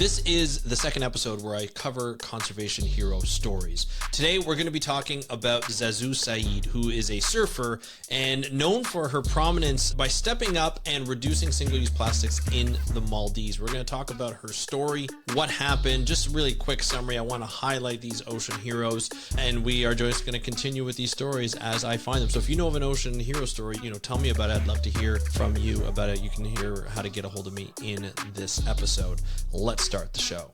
This is the second episode where I cover conservation hero stories. Today, we're going to be talking about Zazou Saeed, who is a surfer and known for her prominence by stepping up and reducing single-use plastics in the Maldives. We're going to talk about her story, what happened, just a really quick summary. I want to highlight these ocean heroes, and we are just going to continue with these stories as I find them. So if you know of an ocean hero story, tell me about it. I'd love to hear from you about it. You can hear how to get a hold of me in this episode. Let's start the show.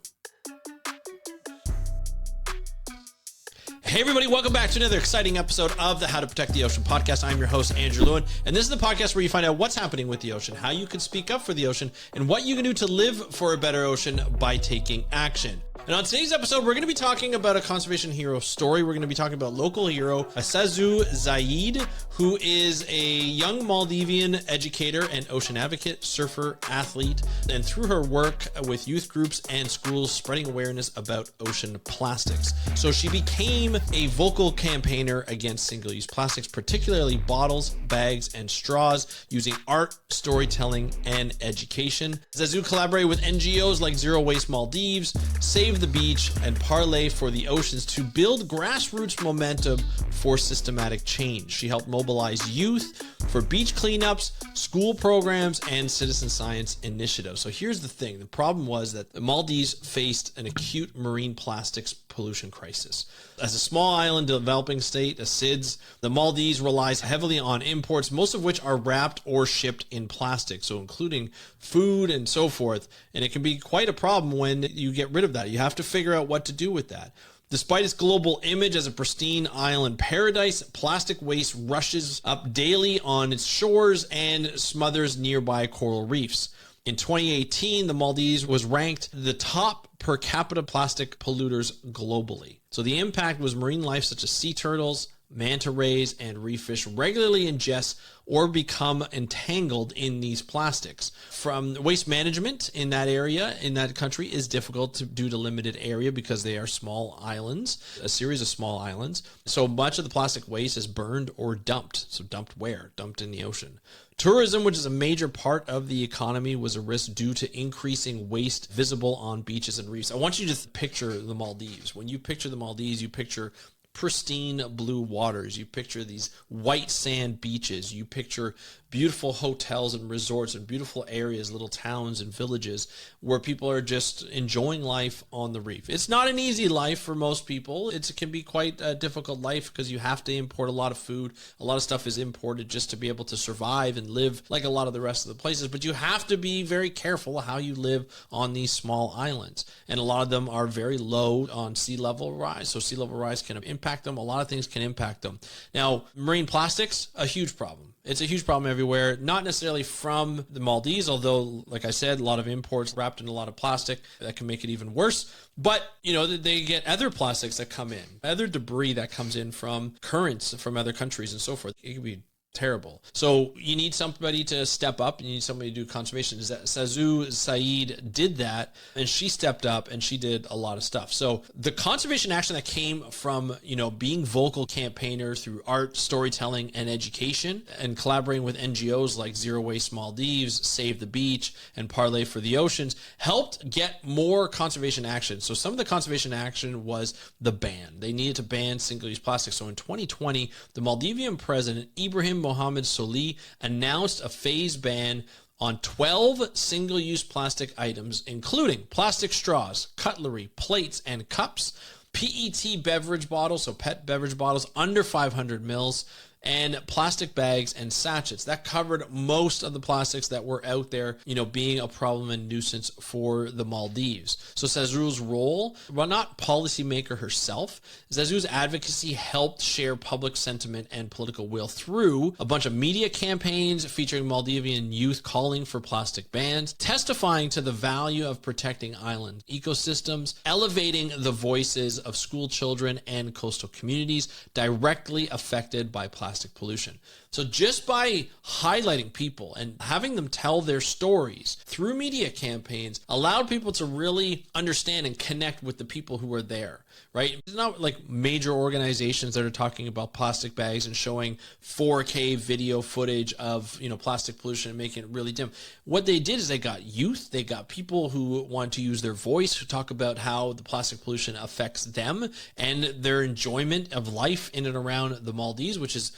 Hey everybody, welcome back to another exciting episode of the How to Protect the Ocean podcast. I'm your host, Andrew Lewin, and this is the podcast where you find out what's happening with the ocean, how you can speak up for the ocean, and what you can do to live for a better ocean by taking action. And on today's episode, we're going to be talking about a conservation hero story. We're going to be talking about local hero Zazou Saeed, who is a young Maldivian educator and ocean advocate, surfer, athlete, and through her work with youth groups and schools spreading awareness about ocean plastics. So she became a vocal campaigner against single-use plastics, particularly bottles, bags, and straws, using art, storytelling, and education. Zazou collaborated with NGOs like Zero Waste Maldives, Save the Beach, and Parley for the Oceans to build grassroots momentum for systematic change. She helped mobilize youth for beach cleanups, school programs, and citizen science initiatives. So here's the thing. The problem was that the Maldives faced an acute marine plastics pollution crisis. As a small island developing state, a SIDS, the Maldives relies heavily on imports, most of which are wrapped or shipped in plastic, so including food and so forth. And it can be quite a problem when you get rid of that. You have to figure out what to do with that. Despite its global image as a pristine island paradise, plastic waste rushes up daily on its shores and smothers nearby coral reefs. In 2018, the Maldives was ranked the top per capita plastic polluters globally. So the impact was marine life such as sea turtles, manta rays, and reef fish regularly ingest or become entangled in these plastics. From waste management in that area, in that country, is difficult due to limited area because they are small islands, a series of small islands. So much of the plastic waste is burned or dumped. So dumped where? Dumped in the ocean. Tourism, which is a major part of the economy, was a risk due to increasing waste visible on beaches and reefs. I want you to picture the Maldives. When you picture the Maldives, you picture pristine blue waters. You picture these white sand beaches. You picture beautiful hotels and resorts and beautiful areas, little towns and villages where people are just enjoying life on the reef. It's not an easy life for most people. It can be quite a difficult life because you have to import a lot of food. A lot of stuff is imported just to be able to survive and live like a lot of the rest of the places. But you have to be very careful how you live on these small islands. And a lot of them are very low on sea level rise. So sea level rise can impact them. A lot of things can impact them. Now, marine plastics, a huge problem. It's a huge problem everywhere, not necessarily from the Maldives, although, like I said, a lot of imports wrapped in a lot of plastic that can make it even worse. But, they get other plastics that come in, other debris that comes in from currents from other countries and so forth. It can be terrible. So you need somebody to step up. You need somebody to do conservation. Zazou Saeed did that, and she stepped up and she did a lot of stuff. So the conservation action that came from, being vocal campaigner through art, storytelling, and education, and collaborating with NGOs like Zero Waste Maldives, Save the Beach, and Parley for the Oceans, helped get more conservation action. So some of the conservation action was the ban. They needed to ban single-use plastic. So in 2020, the Maldivian president, Ibrahim Mohammed Solih, announced a phased ban on 12 single-use plastic items, including plastic straws, cutlery, plates, and cups, PET beverage bottles, so PET beverage bottles under 500 mils, and plastic bags and sachets. That covered most of the plastics that were out there, being a problem and nuisance for the Maldives. So Zazou's role, while not policymaker herself, Zazou's advocacy helped share public sentiment and political will through a bunch of media campaigns featuring Maldivian youth calling for plastic bans, testifying to the value of protecting island ecosystems, elevating the voices of school children and coastal communities directly affected by plastic pollution. So just by highlighting people and having them tell their stories through media campaigns allowed people to really understand and connect with the people who are there, right? It's not like major organizations that are talking about plastic bags and showing 4K video footage of, plastic pollution and making it really dim. What they did is they got youth, they got people who want to use their voice to talk about how the plastic pollution affects them and their enjoyment of life in and around the Maldives, which is,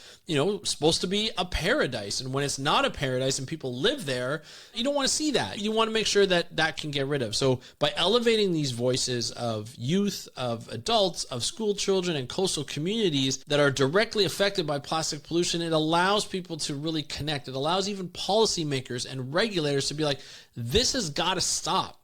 supposed to be a paradise. And when it's not a paradise and people live there, you don't want to see that. You want to make sure that that can get rid of. So by elevating these voices of youth, of adults, of school children and coastal communities that are directly affected by plastic pollution, it allows people to really connect. It allows even policymakers and regulators to be like, this has got to stop.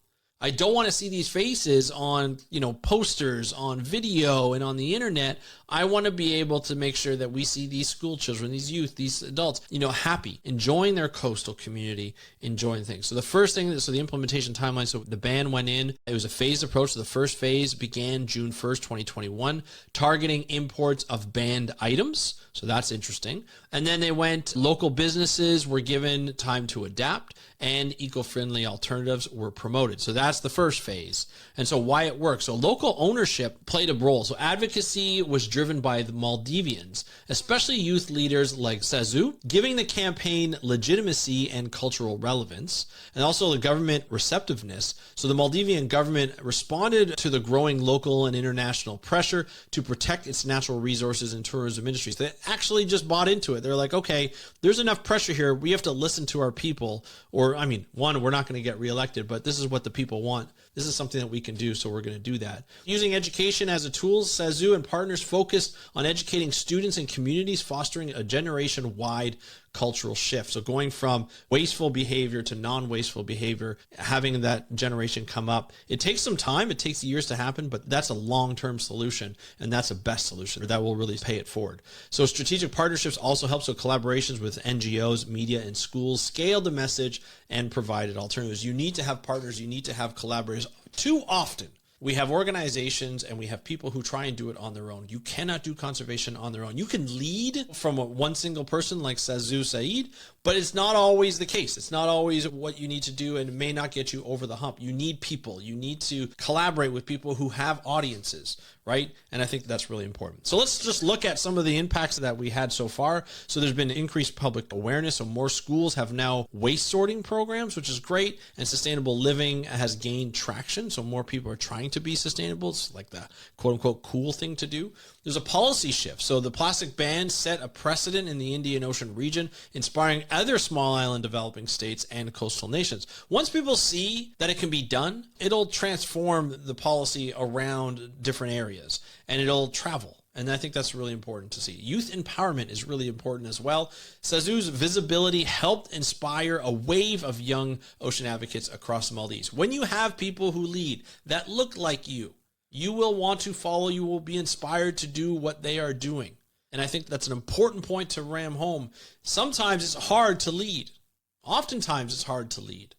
I don't want to see these faces on, posters, on video, and on the internet. I want to be able to make sure that we see these school children, these youth, these adults, happy, enjoying their coastal community, enjoying things. So the first thing, the implementation timeline, so the ban went in. It was a phased approach. So the first phase began June 1st, 2021, targeting imports of banned items. So that's interesting. And then they went, local businesses were given time to adapt and eco-friendly alternatives were promoted. So that's the first phase. And so why it works. So local ownership played a role. So advocacy was driven by the Maldivians, especially youth leaders like Saazou, giving the campaign legitimacy and cultural relevance, and also the government receptiveness. So the Maldivian government responded to the growing local and international pressure to protect its natural resources and tourism industries. They actually just bought into it. They're like, okay, there's enough pressure here. We have to listen to our people. Or, one, we're not going to get reelected, but this is what the people want. This is something that we can do, so we're going to do that. Using education as a tool, Saazou and partners focused on educating students and communities, fostering a generation-wide cultural shift. So going from wasteful behavior to non-wasteful behavior, having that generation come up, it takes some time, it takes years to happen, but that's a long-term solution, and that's a best solution that will really pay it forward. So strategic partnerships also help. So collaborations with NGOs, media, and schools scale the message and provided alternatives. You need to have partners, you need to have collaborators. Too often, we have organizations and we have people who try and do it on their own. You cannot do conservation on their own. You can lead from one single person like Zazou Saeed, but it's not always the case. It's not always what you need to do, and it may not get you over the hump. You need people. You need to collaborate with people who have audiences, right? And I think that's really important. So let's just look at some of the impacts that we had so far. So there's been increased public awareness. So more schools have now waste sorting programs, which is great. And sustainable living has gained traction. So more people are trying to be sustainable. It's like the quote unquote cool thing to do. There's a policy shift. So the plastic ban set a precedent in the Indian Ocean region, inspiring other small island developing states and coastal nations. Once people see that it can be done, it'll transform the policy around different areas and it'll travel. And I think that's really important to see. Youth empowerment is really important as well. Saazou's visibility helped inspire a wave of young ocean advocates across the Maldives. When you have people who lead that look like you will want to follow, you will be inspired to do what they are doing. And I think that's an important point to ram home. Sometimes it's hard to lead. Oftentimes it's hard to lead.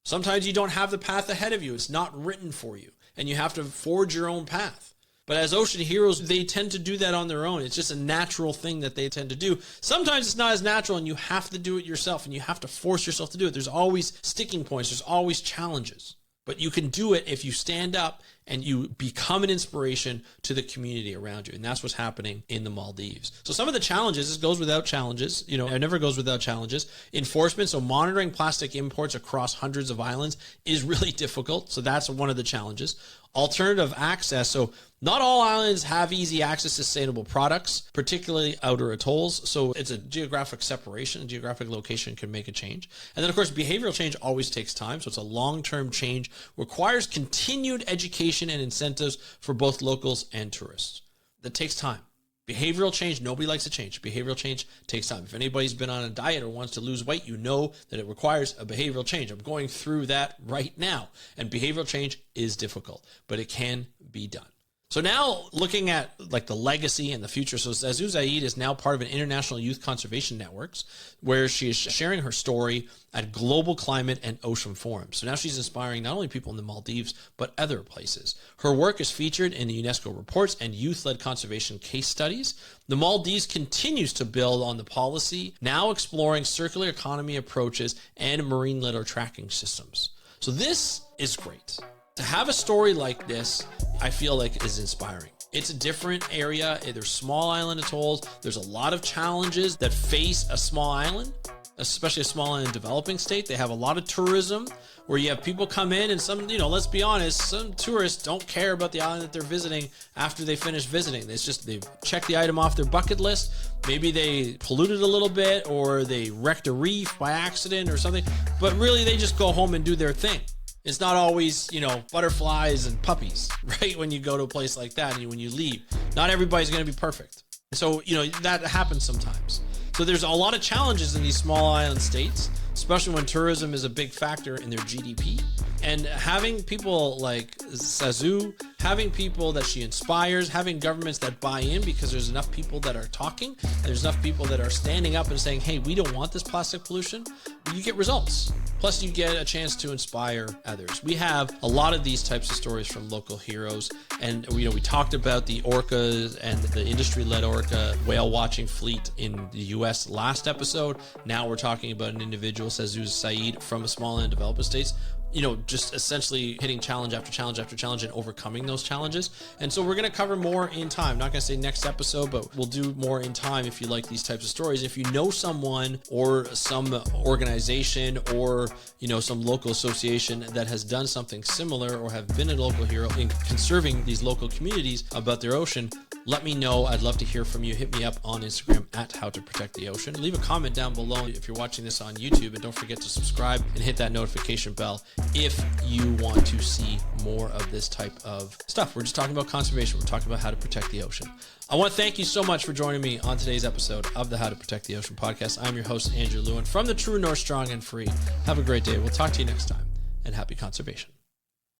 Sometimes you don't have the path ahead of you. It's not written for you, and you have to forge your own path. But as ocean heroes, they tend to do that on their own. It's just a natural thing that they tend to do. Sometimes it's not as natural, and you have to do it yourself, and you have to force yourself to do it. There's always sticking points. There's always challenges. But you can do it if you stand up and you become an inspiration to the community around you. And that's what's happening in the Maldives. So some of the challenges, it goes without challenges. It never goes without challenges. Enforcement, so monitoring plastic imports across hundreds of islands is really difficult. So that's one of the challenges. Alternative access. So not all islands have easy access to sustainable products, particularly outer atolls. So it's a geographic separation. A geographic location can make a change. And then, of course, behavioral change always takes time. So it's a long-term change, requires continued education and incentives for both locals and tourists. That takes time. Behavioral change, nobody likes to change. Behavioral change takes time. If anybody's been on a diet or wants to lose weight, you know that it requires a behavioral change. I'm going through that right now. And behavioral change is difficult, but it can be done. So now looking at like the legacy and the future. So Zazou Saeed is now part of an international youth conservation networks where she is sharing her story at global climate and ocean forums. So now she's inspiring not only people in the Maldives, but other places. Her work is featured in the UNESCO reports and youth-led conservation case studies. The Maldives continues to build on the policy, now exploring circular economy approaches and marine litter tracking systems. So this is great. To have a story like this, I feel like is inspiring. It's a different area. There's small island atolls. There's a lot of challenges that face a small island, especially a small island developing state. They have a lot of tourism where you have people come in and some, let's be honest, some tourists don't care about the island that they're visiting after they finish visiting. It's just they've checked the item off their bucket list. Maybe they polluted a little bit or they wrecked a reef by accident or something, but really they just go home and do their thing. It's not always, butterflies and puppies, right? When you go to a place like that and when you leave, not everybody's going to be perfect. So, that happens sometimes. So there's a lot of challenges in these small island states, especially when tourism is a big factor in their GDP. And having people like Saazou, having people that she inspires, having governments that buy in because there's enough people that are talking, and there's enough people that are standing up and saying, hey, we don't want this plastic pollution, you get results. Plus, you get a chance to inspire others. We have a lot of these types of stories from local heroes. And, we talked about the orcas and the industry-led orca whale watching fleet in the US last episode. Now we're talking about an individual, Zazou Saeed, from a small and developing states, just essentially hitting challenge after challenge after challenge and overcoming those challenges. And so we're going to cover more in time. Not going to say next episode, but we'll do more in time if you like these types of stories. If you know someone or some organization or, some local association that has done something similar or have been a local hero in conserving these local communities about their ocean, let me know. I'd love to hear from you. Hit me up on Instagram at How to Protect the Ocean. Leave a comment down below if you're watching this on YouTube, and don't forget to subscribe and hit that notification bell if you want to see more of this type of stuff. We're just talking about conservation. We're talking about how to protect the ocean. I want to thank you so much for joining me on today's episode of the How to Protect the Ocean podcast. I'm your host, Andrew Lewin, from the True North Strong and Free. Have a great day. We'll talk to you next time, and happy conservation.